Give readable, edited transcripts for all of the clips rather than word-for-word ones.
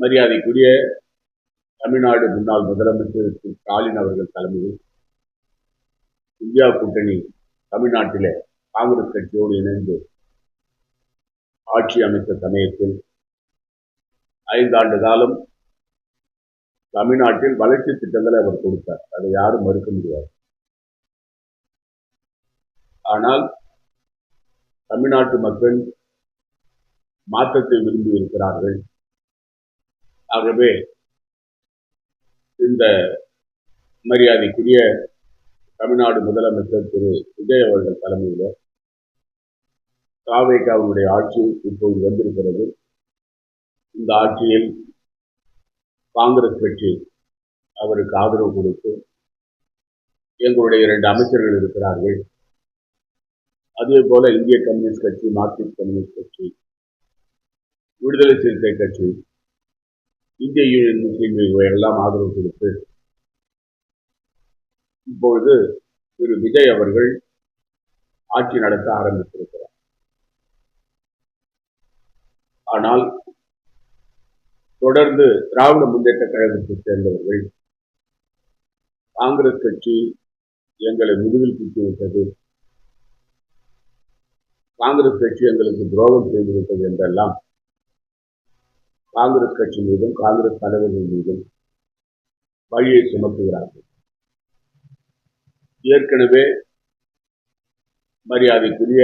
மரியாதைக்குரிய தமிழ்நாடு முன்னாள் முதலமைச்சர் ஸ்டாலின் அவர்கள் தலைமையில் இந்தியா கூட்டணி தமிழ்நாட்டிலே காங்கிரஸ் கட்சியோடு இணைந்து ஆட்சி அமைத்த சமயத்தில் 5 ஆண்டு காலம் தமிழ்நாட்டில் வளர்ச்சி திட்டங்களை அவர் கொடுத்தார். அதை யாரும் மறுக்க முடியாது. ஆனால் தமிழ்நாட்டு மக்கள் மாற்றத்தை விரும்பி இருக்கிறார்கள். ஆகவே இந்த மரியாதைக்குரிய தமிழ்நாடு முதலமைச்சர் திரு விஜய் அவர்கள் தலைமையில் தாவேகாவுடைய ஆட்சி இப்போது வந்திருக்கிறது. இந்த ஆட்சியில் காங்கிரஸ் கட்சி அவருக்கு ஆதரவு கொடுத்து எங்களுடைய 2 அமைச்சர்கள் இருக்கிறார்கள். அதே போல இந்திய கம்யூனிஸ்ட் கட்சி, மார்க்சிஸ்ட் கம்யூனிஸ்ட் கட்சி, விடுதலை சிறுத்தை கட்சி, இந்திய யூனியன் முஸ்லீம் லீக் எல்லாம் ஆதரவு கொடுத்து இப்பொழுது திரு விஜய் அவர்கள் ஆட்சி நடத்த ஆரம்பித்திருக்கிறார். ஆனால் தொடர்ந்து திராவிட முன்னேற்ற கழகத்தை சேர்ந்தவர்கள் காங்கிரஸ் கட்சி எங்களை முதுகில் குத்திவிட்டது, காங்கிரஸ் கட்சி எங்களுக்கு துரோகம் செய்துவிட்டது என்றெல்லாம் காங்கிரஸ் கட்சி மீதும் காங்கிரஸ் தலைவர்கள் மீதும் பழியை சுமத்துகிறார்கள். ஏற்கனவே மரியாதைக்குரிய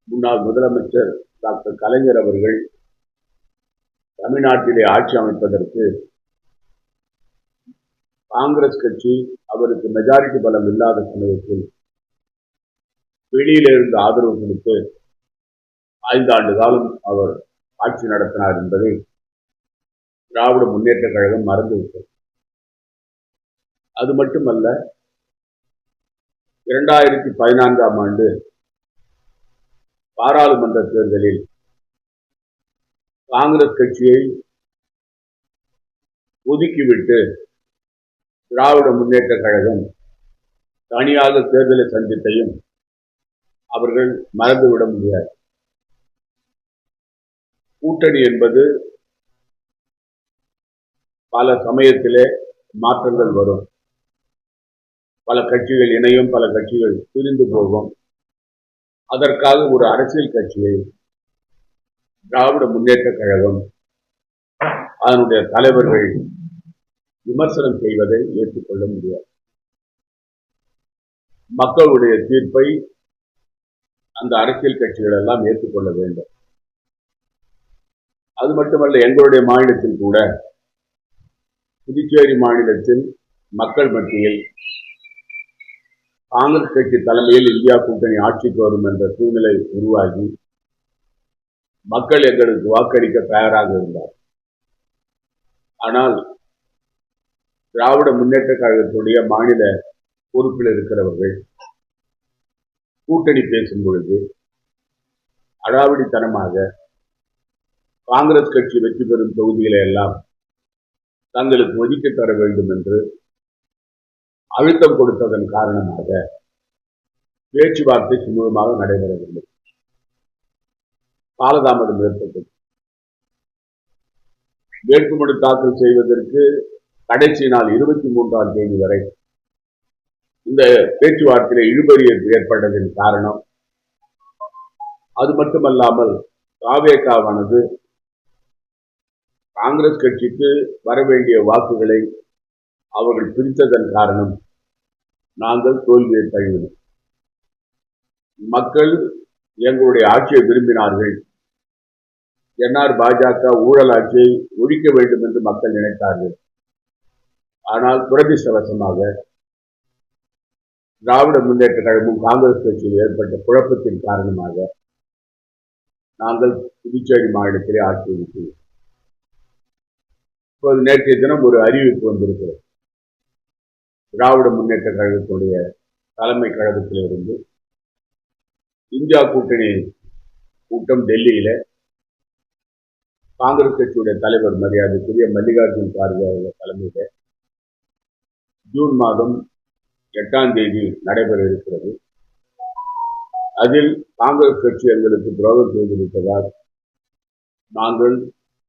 முன்னாள் முதலமைச்சர் டாக்டர் கலைஞர் அவர்கள் தமிழ்நாட்டிலே ஆட்சி அமைப்பதற்கு காங்கிரஸ் கட்சி அவருக்கு மெஜாரிட்டி பலம் இல்லாத சமயத்தில் வெளியிலிருந்து ஆதரவு கொடுத்து 5 ஆண்டு காலம் அவர் ஆட்சி நடத்தினார் என்பதை திராவிட முன்னேற்ற கழகம் மறந்துவிட்டது. அது மட்டுமல்ல, 2014ஆம் ஆண்டு பாராளுமன்ற தேர்தலில் காங்கிரஸ் கட்சியை ஒதுக்கிவிட்டு திராவிட முன்னேற்ற கழகம் தனியாக தேர்தலை சந்தித்தையும் அவர்கள் மறந்துவிட முடியாது. கூட்டணி என்பது பல சமயத்திலே மாற்றங்கள் வரும். பல கட்சிகள் இணையும், பல கட்சிகள் பிரிந்து போகும். அதற்காக ஒரு அரசியல் கட்சியை திராவிட முன்னேற்ற கழகம் அதனுடைய தலைவர்கள் விமர்சனம் செய்வதை ஏற்றுக்கொள்ள முடியாது. மக்களுடைய தீர்ப்பை அந்த அரசியல் கட்சிகள் எல்லாம் ஏற்றுக்கொள்ள வேண்டும். அது மட்டுமல்ல, எங்களுடைய மாநிலத்தில் கூட, புதுச்சேரி மாநிலத்தில் மக்கள் மத்தியில் காங்கிரஸ் கட்சி தலைமையில் இந்தியா கூட்டணி ஆட்சிக்கு வரும் என்ற சூழ்நிலை உருவாகி மக்கள் எங்களுக்கு வாக்களிக்க தயாராக இருந்தார். ஆனால் திராவிட முன்னேற்ற கழகத்துடைய மாநில பொறுப்பில் இருக்கிறவர்கள் கூட்டணி பேசும் பொழுது அடாவடித்தனமாக காங்கிரஸ் கட்சி வெற்றி பெறும் தொகுதிகளை எல்லாம் தங்களுக்கு ஒதுக்கி தர வேண்டும் என்று அழுத்தம் கொடுத்ததன் காரணமாக பேச்சுவார்த்தை சுமூகமாக நடைபெறவில்லை. காலதாமதம் ஏற்பட்டது. வேட்புமனு தாக்கல் செய்வதற்கு கடைசி நாள் 23ஆம் தேதி வரை இந்த பேச்சுவார்த்தையில் இழுபறி ஏற்பட்டதன் காரணம். அது மட்டுமல்லாமல் தாவேகாவானது காங்கிரஸ் கட்சிக்கு வர வேண்டிய வாக்குகளை அவர்கள் பிரித்ததன் காரணம் நாங்கள் தோல்வியை தழுவினோம். மக்கள் எங்களுடைய ஆட்சியை விரும்பினார்கள். என்ஆர் பாஜக ஊழல் ஆட்சியை ஒழிக்க வேண்டும் என்று மக்கள் நினைத்தார்கள். ஆனால் துரதிர்ஷ்டவசமாக திராவிட முன்னேற்ற கழகமும் காங்கிரஸ் கட்சியில் ஏற்பட்ட குழப்பத்தின் காரணமாக நாங்கள் புதுச்சேரி மாநிலத்திலே ஆட்சி விட்டோம். இப்போது நேற்றைய தினம் ஒரு அறிவிப்பு வந்திருக்கிறது. திராவிட முன்னேற்ற கழகத்துடைய தலைமை கழகத்திலிருந்து இந்தியா கூட்டணி கூட்டம் டெல்லியில காங்கிரஸ் கட்சியுடைய தலைவர் மரியாதைக்குரிய மல்லிகார்ஜுன் கார்கே அவர்கள் தலைமையில ஜூன் மாதம் 8ஆம் தேதி நடைபெற இருக்கிறது. அதில் காங்கிரஸ் கட்சி எங்களுக்கு துரோகம் செய்திருப்பதால் நாங்கள்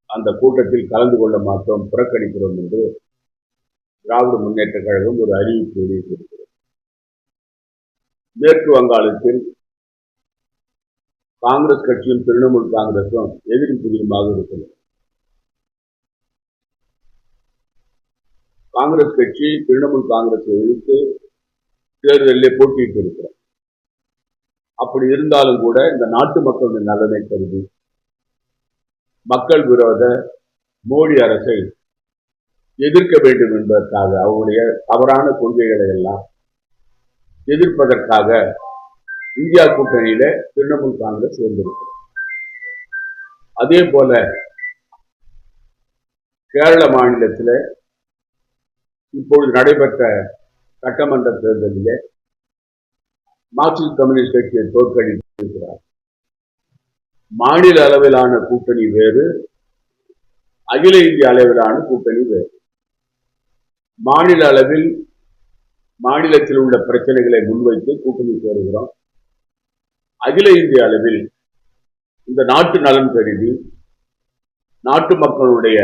அந்த கூட்டத்தில் கலந்து கொள்ள மாட்டோம், புறக்கணிக்கிறோம் என்று திராவிட முன்னேற்ற கழகம் ஒரு அறிவிப்பு வெளியிட்டிருக்கிறது. மேற்கு வங்காளத்தில் காங்கிரஸ் கட்சியும் திரிணாமுல் காங்கிரசும் எதிரி புதியமாக இருக்கிறது. காங்கிரஸ் கட்சி திரிணாமுல் காங்கிரஸை எதிர்த்து தேர்தலில் போட்டியிட்டு இருக்கிறார். அப்படி இருந்தாலும் கூட இந்த நாட்டு மக்களின் நலனை கருதி மக்கள் விரோத மோடி அரசை எதிர்க்க வேண்டும் என்பதற்காக அவருடைய தவறான கொள்கைகளை எல்லாம் எதிர்ப்பதற்காக இந்தியா கூட்டணியில திரிணாமுல் காங்கிரஸ் சேர்ந்திருக்கிறது. அதே போல கேரள மாநிலத்தில் இப்பொழுது நடைபெற்ற சட்டமன்ற தேர்தலிலே மார்க்சிஸ்ட் கம்யூனிஸ்ட் கட்சியை தோற்கடித்திருக்கிறார். மாநில அளவிலான கூட்டணி வேறு, அகில இந்திய அளவிலான கூட்டணி வேறு. மாநில அளவில் மாநிலத்தில் உள்ள பிரச்சனைகளை முன்வைத்து கூட்டணி சேருகிறோம். அகில இந்திய அளவில் இந்த நாட்டு நலன் கருதி நாட்டு மக்களுடைய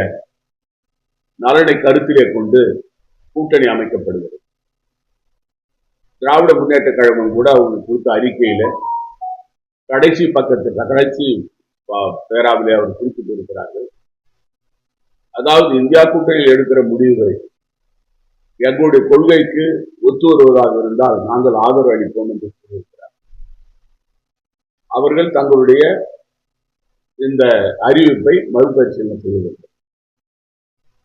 நலனை கருத்திலே கொண்டு கூட்டணி அமைக்கப்படுகிறது. திராவிட முன்னேற்ற கழகம் கூட அவங்க கொடுத்த அறிக்கையில கடைசி பேராவிலே அவர் குறிப்பிட்டு இருக்கிறார்கள். அதாவது இந்தியா கூட்டணியில் எடுக்கிற முடிவுகள் எங்களுடைய கொள்கைக்கு ஒத்து வருவதாக இருந்தால் நாங்கள் ஆதரவு அளிப்போம் என்று கூறியிருக்கிறார். அவர்கள் தங்களுடைய இந்த அறிவிப்பை மறுபரிசீலனை செய்ய வேண்டும்.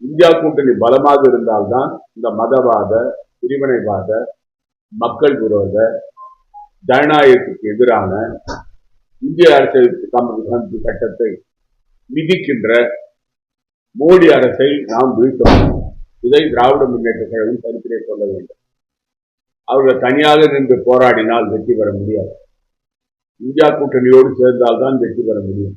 இந்தியா கூட்டணி பலமாக இருந்தால்தான் இந்த மதவாத, பிரிவினைவாத, மக்கள் விரோத, ஜனநாயகத்துக்கு எதிரான இந்திய அரசியல் சட்டத்தை விதிக்கின்ற மோடி அரசை நாம் வீழ்த்தோம். இதை திராவிட முன்னேற்ற கழகம் கருத்திலே கொள்ள வேண்டும். அவர்கள் தனியாக நின்று போராடினால் வெற்றி பெற முடியாது. இந்தியா கூட்டணியோடு சேர்ந்தால்தான் வெற்றி பெற முடியும்.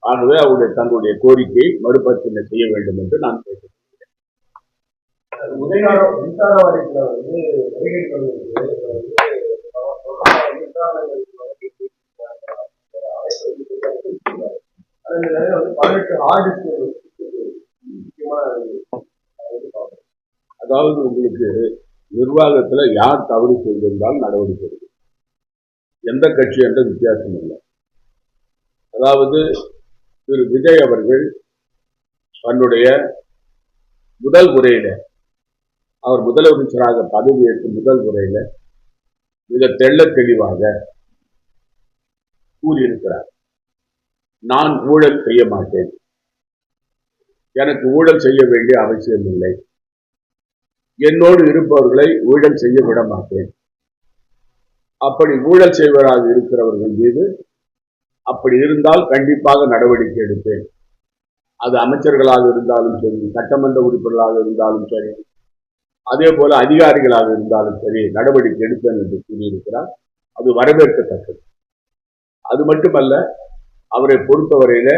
ஆகவே அவருடைய தங்களுடைய கோரிக்கையை மறுபரிசீலனை செய்ய வேண்டும் என்று நான் கேட்கிறேன். அதாவது உங்களுக்கு நிர்வாகத்தில் யார் தவறு செய்திருந்தால் நடவடிக்கை எடுக்கும். எந்த கட்சி என்ற வித்தியாசம் இல்லை. அதாவது திரு விஜய் அவர்கள் தன்னுடைய முதல் முறையில அவர் முதலமைச்சராக பதவியேற்கும் முதல் முறையில மிக தெள்ள தெளிவாக கூறியிருக்கிறார், நான் ஊழல் செய்ய மாட்டேன், எனக்கு ஊழல் செய்ய வேண்டிய அவசியம் இல்லை, என்னோடு இருப்பவர்களை ஊழல் செய்ய விட மாட்டேன். அப்படி ஊழல் செய்வராக இருக்கிறவர்கள் மீது அப்படி இருந்தால் கண்டிப்பாக நடவடிக்கை எடுப்பேன். அது அமைச்சர்களாக இருந்தாலும் சரி, சட்டமன்ற உறுப்பினர்களாக இருந்தாலும் சரி, அதே போல அதிகாரிகளாக இருந்தாலும் சரி, நடவடிக்கை எடுப்பேன் என்று கூறியிருக்கிறார். அது வரவேற்கத்தக்கது. அது மட்டுமல்ல, அவரை பொறுத்தவரையில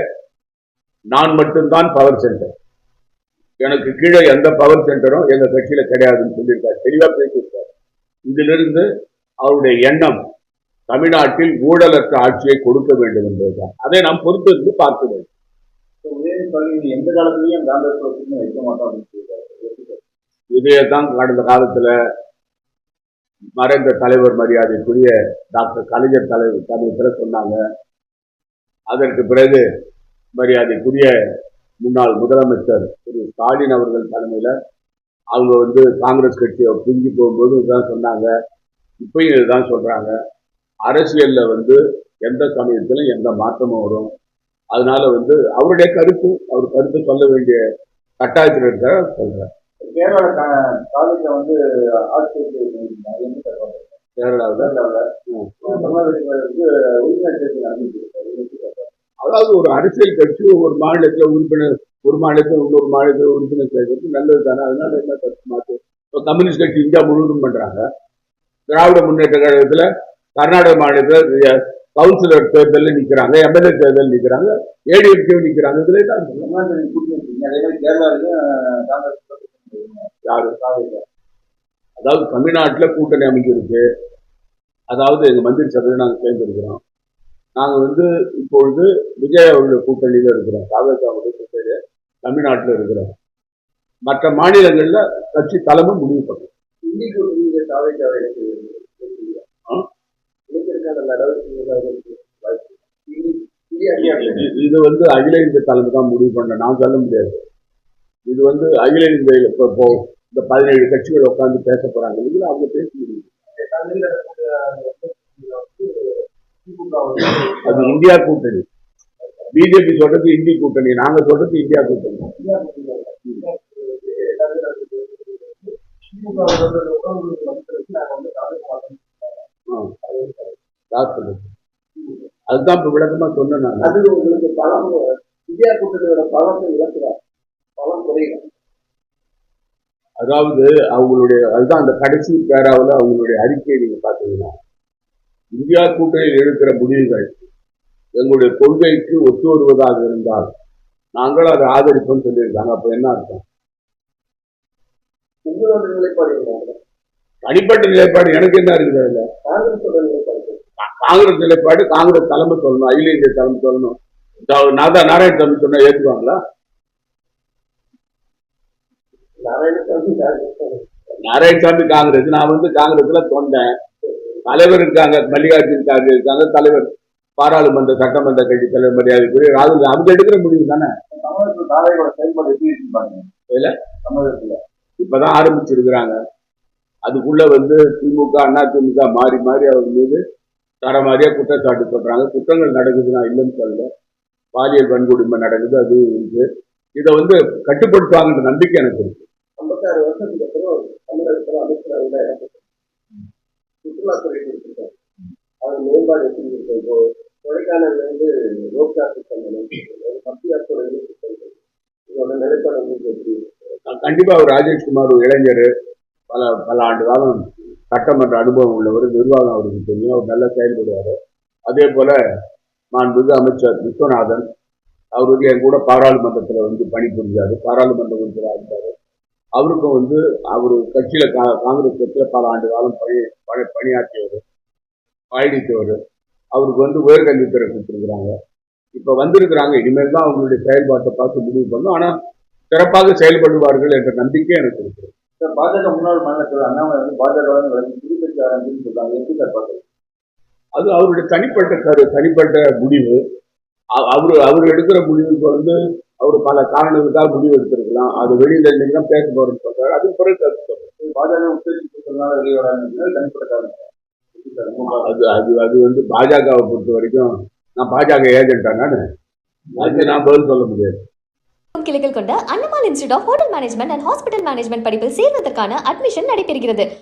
நான் மட்டும்தான் பவர் சென்டர், எனக்கு கீழே எந்த பவர் சென்டரும் எங்க கட்சியில கிடையாதுன்னு சொல்லியிருக்காரு. தெளிவா பேசியிருக்காரு. இதிலிருந்து அவருடைய எண்ணம் தமிழ்நாட்டில் ஊழலற்ற ஆட்சியை கொடுக்க வேண்டும் என்பதுதான். அதை நாம் பொறுத்திருந்து பார்க்க வேண்டும். எந்த காலத்திலையும் வைக்க மாட்டோம். இதையத்தான் கடந்த காலத்துல மறைந்த தலைவர் மரியாதைக்குரிய டாக்டர் கலைஞர் தலைவர் சமயத்தில் சொன்னாங்க. அதற்கு பிறகு மரியாதைக்குரிய முன்னாள் முதலமைச்சர் திரு ஸ்டாலின் அவர்கள் தலைமையில அவங்க காங்கிரஸ் கட்சியை பிரிஞ்சு போகும்போது இதுதான் சொன்னாங்க. இப்பயும் இதுதான் சொல்றாங்க. அரசியல்ல எந்த சமயத்திலும் எந்த மாற்றமும் வரும். அதனால அவருடைய அவர் கருத்து சொல்ல வேண்டிய கட்டாயத்தில் இருக்கிற சொல்றார். அதாவது ஒரு அரசியல் கட்சி ஒரு மாநிலத்தில் உறுப்பினர், ஒரு மாநிலத்தில் இன்னொரு மாநிலத்தில் உறுப்பினர் சேர்க்கிறது நல்லது தானே. அதனால என்ன கருத்து மாற்றம்? இப்போ கம்யூனிஸ்ட் கட்சி இந்தியா முழுவதும் பண்றாங்க. திராவிட முன்னேற்ற கழகத்துல கர்நாடக மாநிலத்தில் கவுன்சிலர் தேர்தலில் நிற்கிறாங்க, எம்எல்ஏ தேர்தல் நிற்கிறாங்க, ஏடிஎம்கே நிற்கிறாங்க. இதுல தான் அதாவது தமிழ்நாட்டில் கூட்டணி அமைக்கிறது. அதாவது எங்க மந்திரி சபையில் நாங்கள் சேர்ந்திருக்கிறோம். நாங்க வந்து இப்பொழுது விஜய் அவருடைய கூட்டணியில இருக்கிறோம். தாவேகாவுடைய கூட்டணியில தமிழ்நாட்டில் இருக்கிறோம். மற்ற மாநிலங்கள்ல கட்சி தலைமை முடிவு பண்ணும். இன்னைக்கு நீங்க தாவேகாவை இது வந்து அகில இந்திய தலைமை தான் முடிவு பண்ண, நான் சொல்ல முடியாது. இது வந்து அகில இந்திய இப்போ இந்த 17 கட்சிகள் உட்கார்ந்து பேச போறாங்க இல்லைங்களா, அவங்க பேச முடியும். அது இந்தியா கூட்டணி. பிஜேபி சொல்றது இந்திய கூட்டணி, நாங்க சொல்றது இந்தியா கூட்டணி. அதுதான் இப்ப விளக்கமா சொன்னேன். அது உங்களுக்கு பலம், இந்தியா கூட்டணியோட பலத்தை இழக்கிறார், பலம் குறையும். அதாவது அவங்களுடைய அதுதான் அந்த கடைசி பேராவில் அவங்களுடைய அறிக்கையை நீங்க பாத்தீங்கன்னா, இந்தியா கூட்டணியில் எடுக்கிற முடிவுகள் எங்களுடைய கொள்கைக்கு ஒத்து வருவதாக இருந்தால் நாங்கள் அதை ஆதரிப்போம் சொல்லியிருக்காங்க. அப்ப என்ன அர்த்தம்? உங்களோட நிலைப்பாடு தனிப்பட்ட நிலைப்பாடு எனக்கு என்ன இருக்குது? அதுல காங்கிரஸ் நிலைப்பாடு காங்கிரஸ் தலைமை சொல்லணும், அகில இந்திய தலைமை சொல்லணும். நாராயணசாமி சொன்னா ஏற்றுவாங்களா? நாராயணசாமி காங்கிரஸ், நான் வந்து காங்கிரஸ்ல தொண்டேன். தலைவர் இருக்காங்க, மல்லிகார்ஜுன் கார்கே இருக்காங்க, தலைவர் பாராளுமன்ற சட்டமன்ற கட்சி தலைவர் மரியாதைக்குரிய ராகுல், அவங்க எடுக்கிற முடிவு தானே. செயல்பாடு எப்படி இருக்கு தமிழகத்துல இப்பதான் ஆரம்பிச்சிருக்கிறாங்க. அதுக்குள்ள வந்து திமுக அண்ணா திமுக மாறி மாறி அவர் மீது தரமாரியா குற்றச்சாட்டு சொல்றாங்க. குற்றங்கள் நடக்குது, நான் இல்லைன்னு சொல்லல. பாலியல் வன்கொடுமை நடக்குது, அது இருக்கு. இதை வந்து கட்டுப்படுத்துவாங்கன்ற நம்பிக்கை எனக்கு இருக்கு. 56 வருஷத்துக்கு அப்புறம் தமிழகத்துல அமைச்சரவையில சுற்றுலாத்துறை கொடுத்துருக்காங்க. அது மேம்பாடு எப்படி இருக்கு? இப்போ கொடைக்கானல்ல இருந்து ரோப்கா திட்டம், மத்திய துறையில திட்டங்கள், இதோட நிலைப்பாடு எப்படி இருக்கு? கண்டிப்பா அவர் ராஜேஷ்குமார் ஒரு இளைஞர், பல பல ஆண்டு காலம் சட்டமன்ற அனுபவம் உள்ளவர், நிர்வாகம் அவருக்கு தெரியும், அவர் நல்லா செயல்படுவார். அதே போல மாண்புமிகு அமைச்சர் விஸ்வநாதன், அவர் வந்து என் கூட பாராளுமன்றத்தில் வந்து பணிபுரிஞ்சாரு, பாராளுமன்ற உறுப்பினராக இருந்தார். அவருக்கும் வந்து அவர் கட்சியில காங்கிரஸ் கட்சியில பல ஆண்டு காலம் பணியாற்றியவர், பயணித்தவர். அவருக்கு வந்து உயர்கல்வித்துறை கொடுத்துருக்குறாங்க. இப்ப வந்திருக்கிறாங்க. இனிமேல் தான் அவங்களுடைய செயல்பாட்டை பார்த்து முடிவு பண்ணும். ஆனா சிறப்பாக செயல்படுவார்கள் என்ற நம்பிக்கை எனக்கு இருக்கு. பாஜக முன்னாள் மாநிலத்தில் அண்ணாமலை வந்து பாஜக புதுக்கட்சி ஆரம்பிச்சுன்னு சொல்றாங்க. எப்படி சார் பார்க்குறது? அது அவருடைய தனிப்பட்ட முடிவு. அவர் எடுக்கிற முடிவுக்கு வந்து அவர் பல காரணங்களுக்காக முடிவு எடுத்திருக்கலாம். அது வெளியில இன்னைக்கு தான் பேச போறேன்னு சொல்றாரு. அது பிறகு பாஜக தனிப்பட்ட அது வந்து பாஜகவை பொறுத்த வரைக்கும் நான் பாஜக ஏஜென்டா நான் பதில் சொல்ல முடியாது. கிளைகள் கொண்ட Annamalai institute of hotel management and hospital management படிப்பில் சேர்வதற்கான அட்மிஷன் நடைபெறுகிறது.